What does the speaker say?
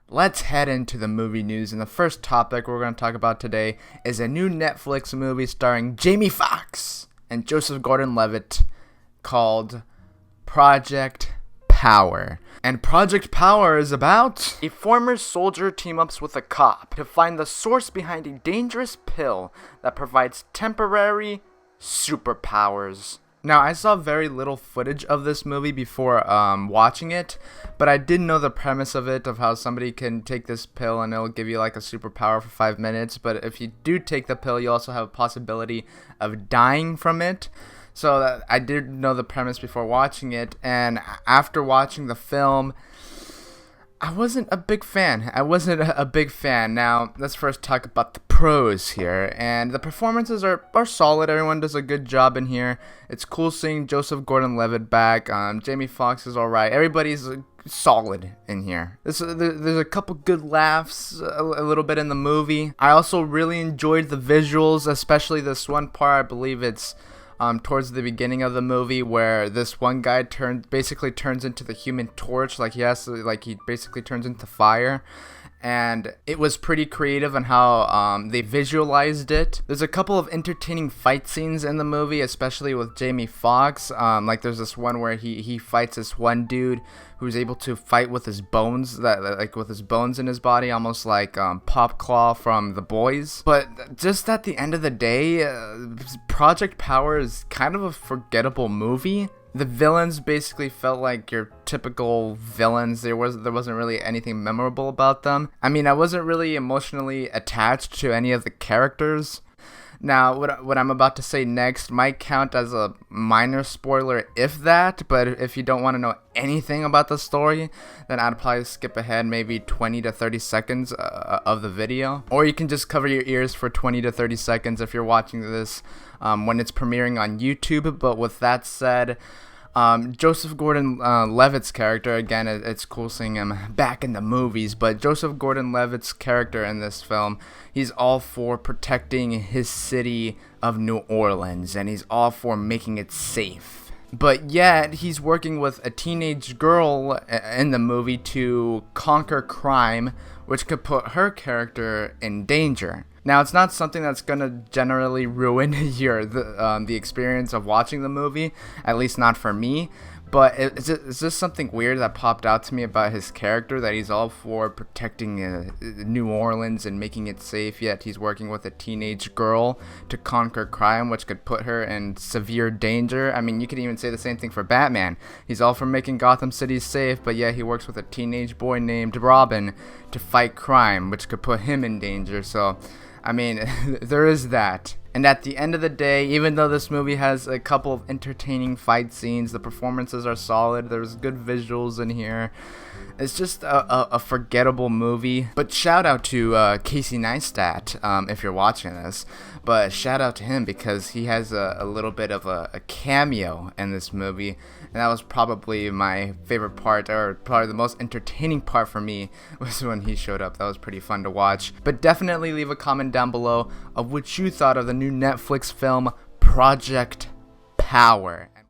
Let's head into the movie news, and the first topic we're going to talk about today is a new Netflix movie starring Jamie Foxx and Joseph Gordon-Levitt called Project Power. And Project Power is about a former soldier team-ups with a cop to find the source behind a dangerous pill that provides temporary superpowers. Now, I saw very little footage of this movie before watching it, but I did know the premise of it, of how somebody can take this pill and it'll give you like a superpower for 5 minutes, but if you do take the pill, you also have a possibility of dying from it. So I did know the premise before watching it, and after watching the film, I wasn't a big fan. Now, let's first talk about the pros here. And the performances are solid. Everyone does a good job in here. It's cool seeing Joseph Gordon-Levitt back. Jamie Foxx is alright. Everybody's solid in here. There's a couple good laughs, a little bit in the movie. I also really enjoyed the visuals, especially this one part. I believe it's towards the beginning of the movie, where this one guy basically turns into the Human Torch, he basically turns into fire, and it was pretty creative on how they visualized it. There's a couple of entertaining fight scenes in the movie, especially with Jamie Foxx. There's this one where he fights this one dude who's able to fight with his bones, with his bones in his body, almost like Popclaw from The Boys. But just at the end of the day, Project Power is kind of a forgettable movie. The villains basically felt like your typical villains. There wasn't really anything memorable about them. I mean, I wasn't really emotionally attached to any of the characters. Now, what I'm about to say next might count as a minor spoiler, if that, but if you don't want to know anything about the story, then I'd probably skip ahead maybe 20 to 30 seconds of the video. Or you can just cover your ears for 20 to 30 seconds if you're watching this when it's premiering on YouTube. But with that said, Joseph Gordon-Levitt's character, again, it's cool seeing him back in the movies, but Joseph Gordon-Levitt's character in this film, he's all for protecting his city of New Orleans, and he's all for making it safe. But yet, he's working with a teenage girl in the movie to conquer crime, which could put her character in danger. Now, it's not something that's going to generally ruin the experience of watching the movie, at least not for me, but is this something weird that popped out to me about his character, that he's all for protecting New Orleans and making it safe, yet he's working with a teenage girl to conquer crime, which could put her in severe danger. I mean, you could even say the same thing for Batman. He's all for making Gotham City safe, but yet he works with a teenage boy named Robin to fight crime, which could put him in danger. So, I mean, there is that. And at the end of the day, even though this movie has a couple of entertaining fight scenes, the performances are solid, there's good visuals in here, it's just a forgettable movie. But shout out to Casey Neistat, if you're watching this. But shout out to him because he has a little bit of a cameo in this movie. And that was probably my favorite part, or probably the most entertaining part for me, was when he showed up. That was pretty fun to watch. But definitely leave a comment down below of what you thought of the new Netflix film, Project Power.